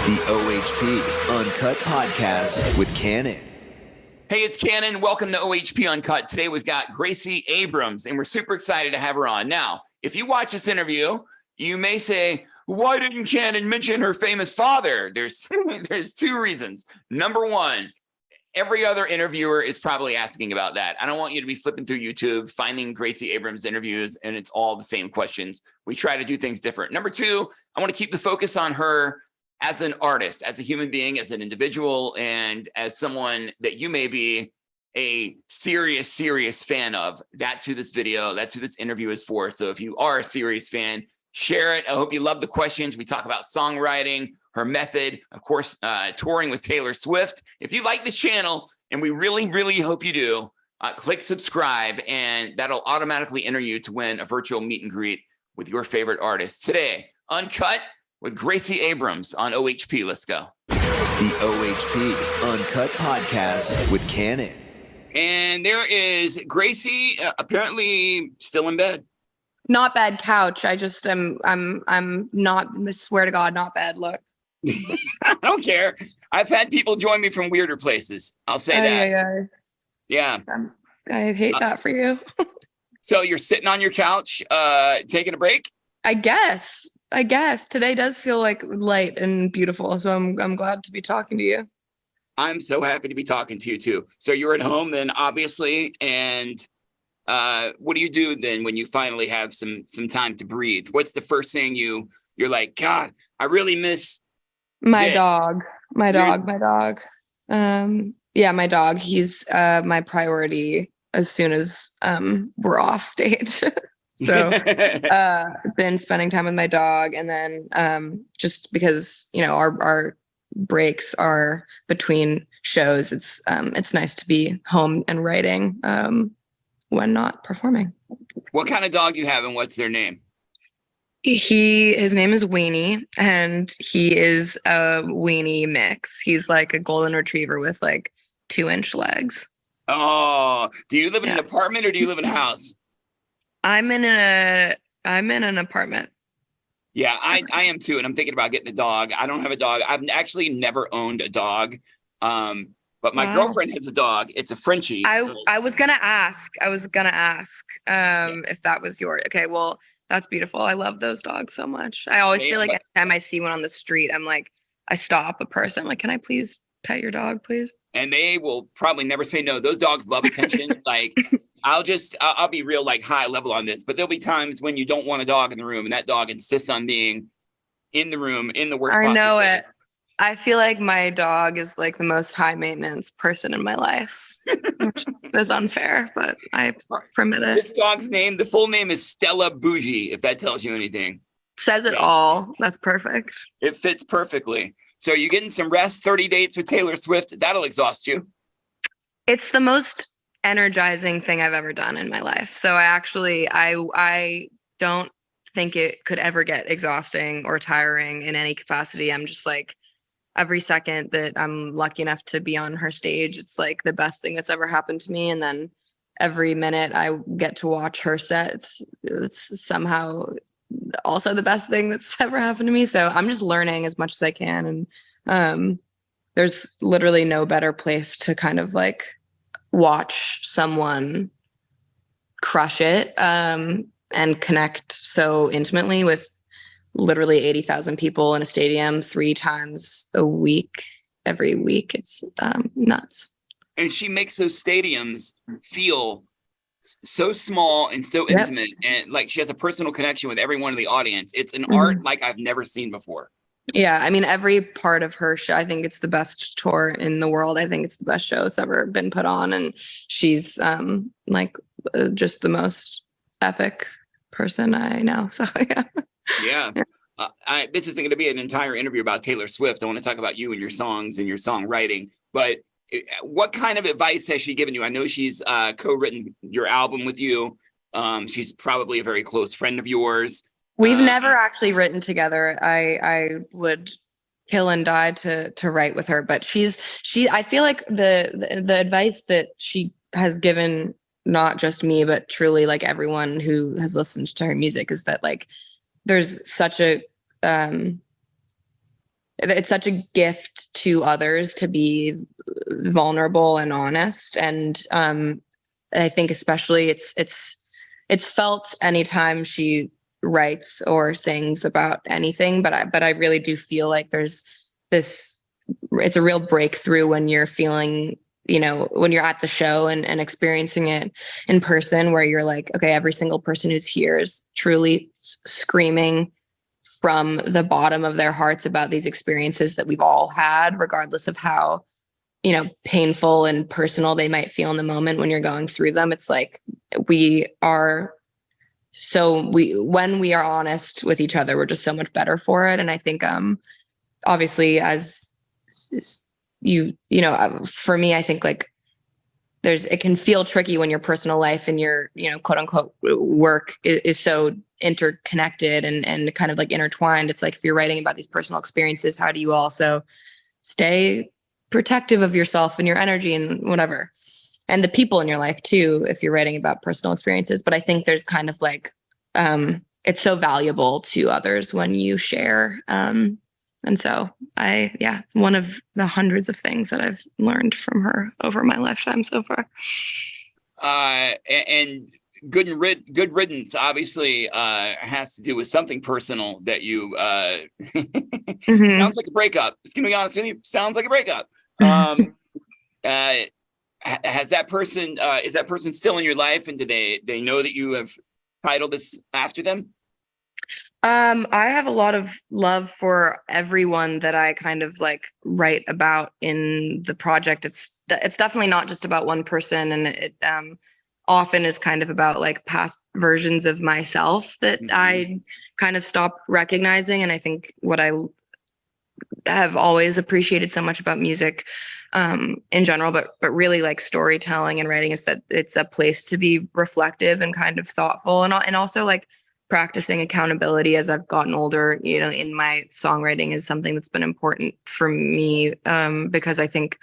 The OHP Uncut Podcast with Kannon. Hey, it's Kannon. Welcome to OHP Uncut. Today we've got Gracie Abrams, and we're super excited to have her on. Now, if you watch this interview, you may say, why didn't Kannon mention her famous father? There's two reasons. Number one, every other interviewer is probably asking about that. I don't want you to be flipping through YouTube, finding Gracie Abrams interviews, and it's all the same questions. We try to do things different. Number two, I want to keep the focus on her as an artist, as a human being, as an individual, and as someone that you may be a serious fan of. That's who this video, that's who this interview is for. So if you are a serious fan, share it. I hope you love the questions. We talk about songwriting, her method, of course, touring with Taylor Swift. If you like this channel, and we really hope you do, click subscribe, and that'll automatically enter you to win a virtual meet and greet with your favorite artist. Today, Uncut with Gracie Abrams on OHP. Let's go. The OHP Uncut Podcast with Kannon. And there is Gracie, apparently still in bed. Not bad couch. I just I'm not, I swear to God, not bad. Look. I don't care. I've had people join me from weirder places. I'll say that. Yeah. I hate that for you. So you're sitting on your couch, taking a break? I guess today does feel like light and beautiful. So I'm glad to be talking to you. I'm so happy to be talking to you too. So you're at home then, obviously. And what do you do then when you finally have some time to breathe? What's the first thing you're like, God, I really miss my this. dog. My dog. Yeah, my dog. He's my priority as soon as we're off stage. So been spending time with my dog, and then just because our breaks are between shows, it's nice to be home and writing when not performing. What kind of dog do you have, and what's their name? His name is Weenie, and he is a weenie mix. He's like a golden retriever with like 2-inch legs. Oh, do you live in an apartment or do you live in a house? I'm in an apartment. Yeah, I am too. And I'm thinking about getting a dog. I don't have a dog. I've actually never owned a dog. But my girlfriend has a dog. It's a Frenchie. I was going to ask if that was yours. Okay, well, that's beautiful. I love those dogs so much. I always feel like anytime I see one on the street, I'm like, I stop a person. I'm like, can I please pet your dog, please? And they will probably never say no. Those dogs love attention. Like, I'll be real, like, high level on this, but there'll be times when you don't want a dog in the room and that dog insists on being in the room in the worst possible way. I know it. I feel like my dog is like the most high maintenance person in my life, which is unfair, but I permit it. This dog's name, the full name is Stella Bougie, if that tells you anything. Says it all. That's perfect. It fits perfectly. So you're getting some rest, 30 dates with Taylor Swift. That'll exhaust you. It's the most energizing thing I've ever done in my life. So I don't think it could ever get exhausting or tiring in any capacity. I'm just like, every second that I'm lucky enough to be on her stage, it's like the best thing that's ever happened to me. And then every minute I get to watch her set, it's somehow also the best thing that's ever happened to me. So I'm just learning as much as I can. And there's literally no better place to kind of like watch someone crush it and connect so intimately with literally 80,000 people in a stadium 3 times a week, every week. It's nuts. And she makes those stadiums feel so small and so intimate. And like she has a personal connection with everyone in the audience. It's an art like I've never seen before. Yeah. I mean, every part of her show, I think it's the best tour in the world. I think it's the best show that's ever been put on. And she's just the most epic person I know. So yeah. Yeah. This isn't going to be an entire interview about Taylor Swift. I want to talk about you and your songs and your songwriting. But what kind of advice has she given you? I know she's co-written your album with you. She's probably a very close friend of yours. We've never actually written together. I would kill and die to write with her. But I feel like the advice that she has given, not just me, but truly like everyone who has listened to her music, is that like there's such a it's such a gift to others to be vulnerable and honest. And I think especially it's felt anytime she writes or sings about anything, but I really do feel like there's this, it's a real breakthrough when you're feeling, when you're at the show and experiencing it in person, where you're like, okay, every single person who's here is truly screaming from the bottom of their hearts about these experiences that we've all had, regardless of how, painful and personal they might feel in the moment when you're going through them. It's like when we are honest with each other, we're just so much better for it. And I think, obviously, as for me, I think like it can feel tricky when your personal life and your, quote unquote work is so interconnected and kind of like intertwined. It's like, if you're writing about these personal experiences, how do you also stay protective of yourself and your energy and whatever, and the people in your life too, if you're writing about personal experiences. But I think there's kind of like, it's so valuable to others when you share. And so one of the hundreds of things that I've learned from her over my lifetime so far. And good riddance obviously has to do with something personal that you Mm-hmm. Sounds like a breakup. Just gonna be honest with you, sounds like a breakup. Has that person is that person still in your life, and do they know that you have titled this after them? I have a lot of love for everyone that I kind of like write about in the project. It's definitely not just about one person, and it often is kind of about like past versions of myself that I kind of stopped recognizing. And I think what I have always appreciated so much about music in general, but really like storytelling and writing, is that it's a place to be reflective and kind of thoughtful, and also like practicing accountability as I've gotten older, in my songwriting is something that's been important for me, because I think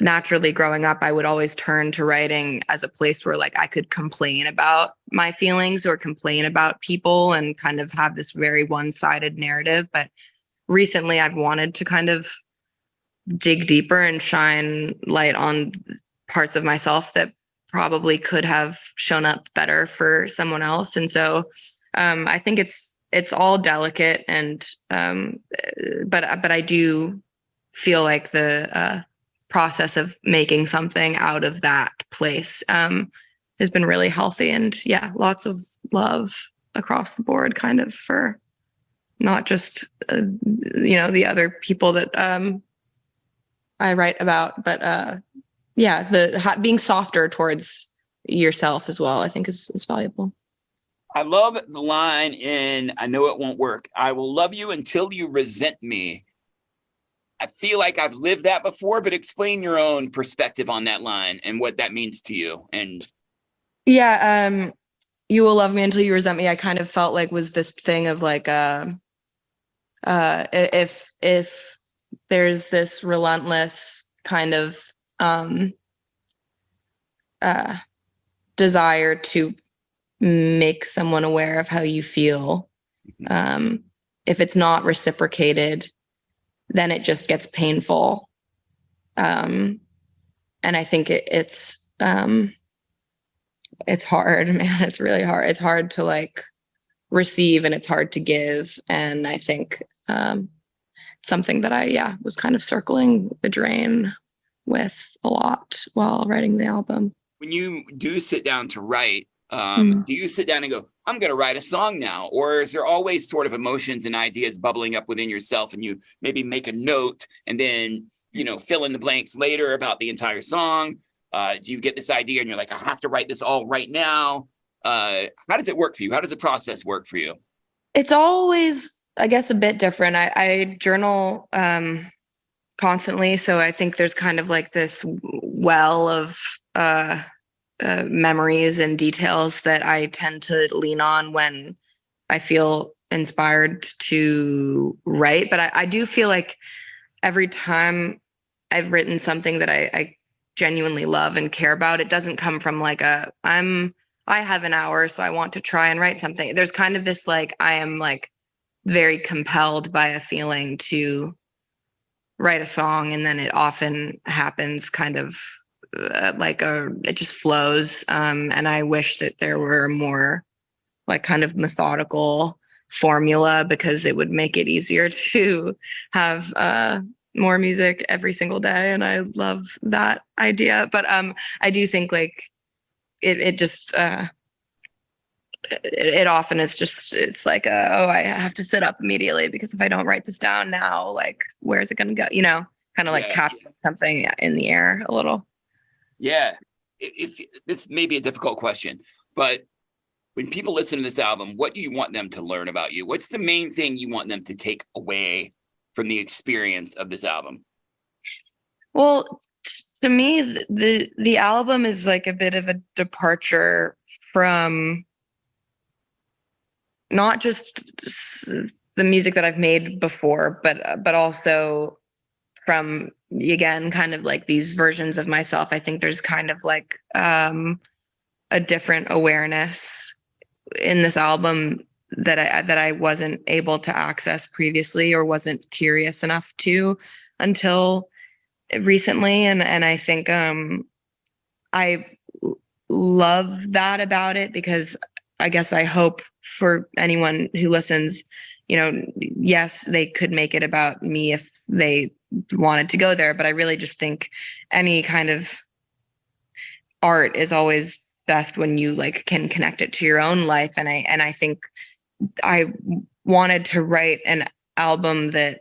naturally growing up, I would always turn to writing as a place where like I could complain about my feelings or complain about people and kind of have this very one-sided narrative. But recently I've wanted to kind of dig deeper and shine light on parts of myself that probably could have shown up better for someone else. And so I think it's all delicate, and but I do feel like the process of making something out of that place has been really healthy, and lots of love across the board, kind of, for not just the other people that I write about, but being softer towards yourself as well, I think is valuable. I love the line in I Know It Won't Work. I will love you until you resent me. I feel like I've lived that before, but explain your own perspective on that line and what that means to you. And you will love me until you resent me, I kind of felt like was this thing of like if there's this relentless kind of desire to make someone aware of how you feel, if it's not reciprocated, then it just gets painful. And I think it's hard, man. It's really hard. It's hard to like receive, and it's hard to give. And I think something that I was kind of circling the drain with a lot while writing the album. When you do sit down to write, do you sit down and go, I'm going to write a song now? Or is there always sort of emotions and ideas bubbling up within yourself, and you maybe make a note and then, fill in the blanks later about the entire song? Do you get this idea and you're like, I have to write this all right now? How does it work for you? How does the process work for you? It's always, I guess, a bit different. I journal constantly. So I think there's kind of like this well of memories and details that I tend to lean on when I feel inspired to write. But I do feel like every time I've written something that I genuinely love and care about, it doesn't come from like I have an hour, so I want to try and write something. There's kind of this like, I am like very compelled by a feeling to write a song and then it often happens kind of it just flows. And I wish that there were more like kind of methodical formula, because it would make it easier to have more music every single day. And I love that idea. But I do think like it just it often is just, it's like, I have to sit up immediately, because if I don't write this down now, like, where's it going to go? You know, kind of like casting something in the air a little. Yeah. If this may be a difficult question, but when people listen to this album, what do you want them to learn about you? What's the main thing you want them to take away from the experience of this album? Well, to me, the album is like a bit of a departure from not just the music that I've made before, but also from, again, kind of like these versions of myself. I think there's kind of like a different awareness in this album that I wasn't able to access previously, or wasn't curious enough to until recently. And I think I love that about it, because I guess I hope for anyone who listens, you know, yes, they could make it about me if they wanted to go there, but I really just think any kind of art is always best when you like can connect it to your own life. And I think I wanted to write an album that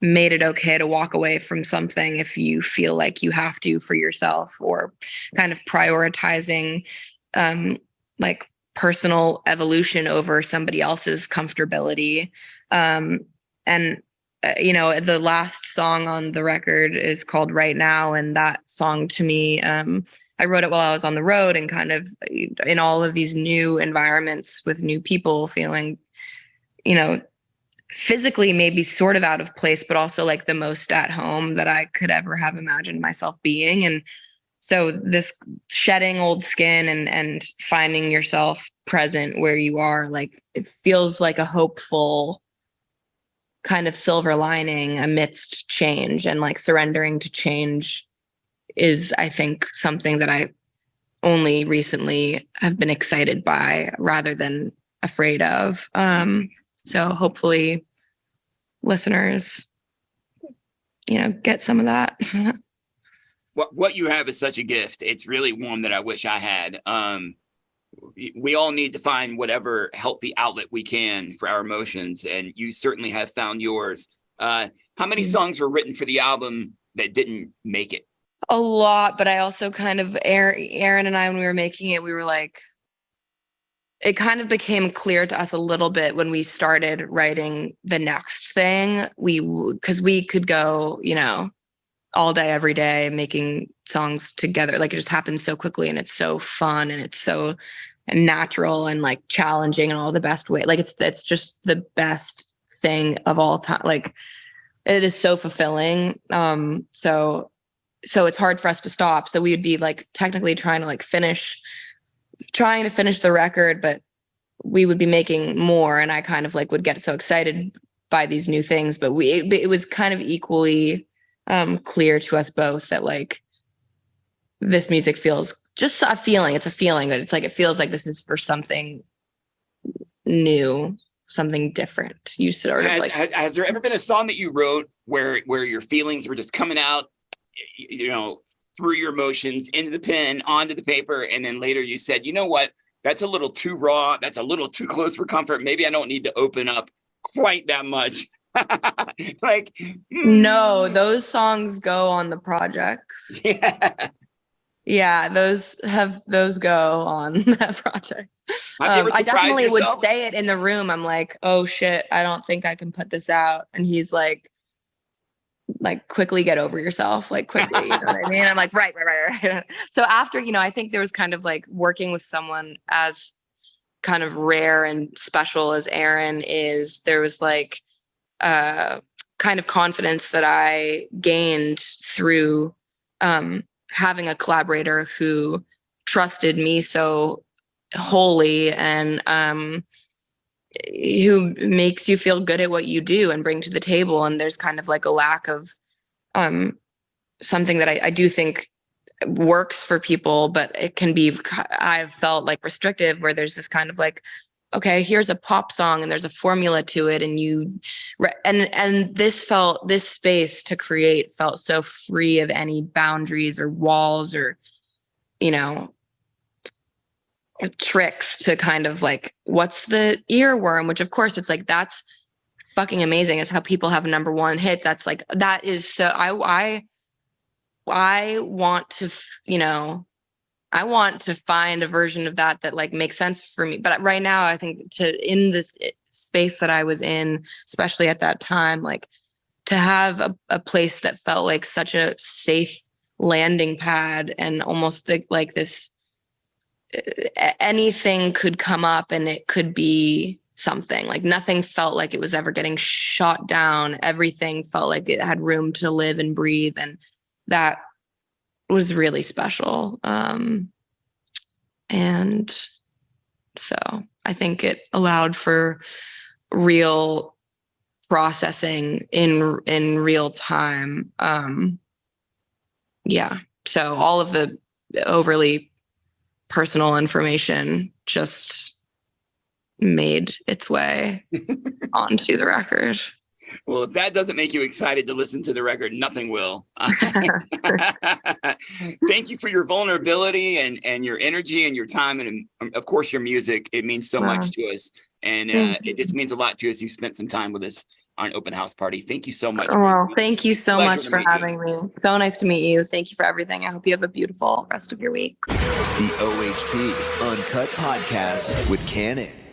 made it okay to walk away from something if you feel like you have to for yourself, or kind of prioritizing like personal evolution over somebody else's comfortability. You know, the last song on the record is called Right Now. And that song to me, I wrote it while I was on the road and kind of in all of these new environments with new people, feeling, you know, physically maybe sort of out of place, but also like the most at home that I could ever have imagined myself being. And so this shedding old skin and finding yourself present where you are, like, it feels like a hopeful kind of silver lining amidst change, and like surrendering to change is, I think, something that I only recently have been excited by rather than afraid of. So hopefully listeners, you know, get some of that. What you have is such a gift. It's really one that I wish I had. We all need to find whatever healthy outlet we can for our emotions, and you certainly have found yours. How many songs were written for the album that didn't make it? A lot, but I also kind of, Aaron and I, when we were making it, we were like, it kind of became clear to us a little bit when we started writing the next thing. Because we could go, you know, all day, every day, making songs together. Like, it just happens so quickly, and it's so fun, and it's so natural and like challenging in all the best way. Like, it's just the best thing of all time. Like, it is so fulfilling. So it's hard for us to stop. So we would be like technically trying to finish the record, but we would be making more. And I kind of like would get so excited by these new things, but it was kind of equally clear to us both that like this music feels just a feeling. It's a feeling, but it's like, it feels like this is for something new, something different. You sort of has there ever been a song that you wrote where your feelings were just coming out, you know, through your emotions into the pen, onto the paper, and then later you said, you know what, that's a little too raw, that's a little too close for comfort, maybe I don't need to open up quite that much? No, those songs go on the projects. Yeah, those go on that project. I definitely would say it in the room. I'm like, oh shit, I don't think I can put this out. And he's like, quickly get over yourself, like quickly, you know what I mean? I'm like, right. So after, you know, I think there was kind of like working with someone as kind of rare and special as Aaron is, there was like kind of confidence that I gained through having a collaborator who trusted me so wholly and who makes you feel good at what you do and bring to the table. And there's kind of like a lack of something that I do think works for people, but it can be, I've felt like restrictive, where there's this kind of like, okay, here's a pop song and there's a formula to it. And this space to create felt so free of any boundaries or walls or, tricks to kind of like, what's the earworm, which of course it's like, that's fucking amazing. It's how people have number one hits. That's like, that is so, I want to, I want to find a version of that like makes sense for me. But right now, I think in this space that I was in, especially at that time, like to have a place that felt like such a safe landing pad and almost like this, anything could come up and it could be something. Like nothing felt like it was ever getting shot down. Everything felt like it had room to live and breathe. And that was really special. And so I think it allowed for real processing in real time. So all of the overly personal information just made its way onto the record. Well, if that doesn't make you excited to listen to the record, nothing will. Thank you for your vulnerability and your energy and your time. And of course, your music. It means so much to us. And it just means a lot to us. You spent some time with us on Open House Party. Thank you so much. Well, thank you so much for having me. So nice to meet you. Thank you for everything. I hope you have a beautiful rest of your week. The OHP Uncut Podcast with Kannon.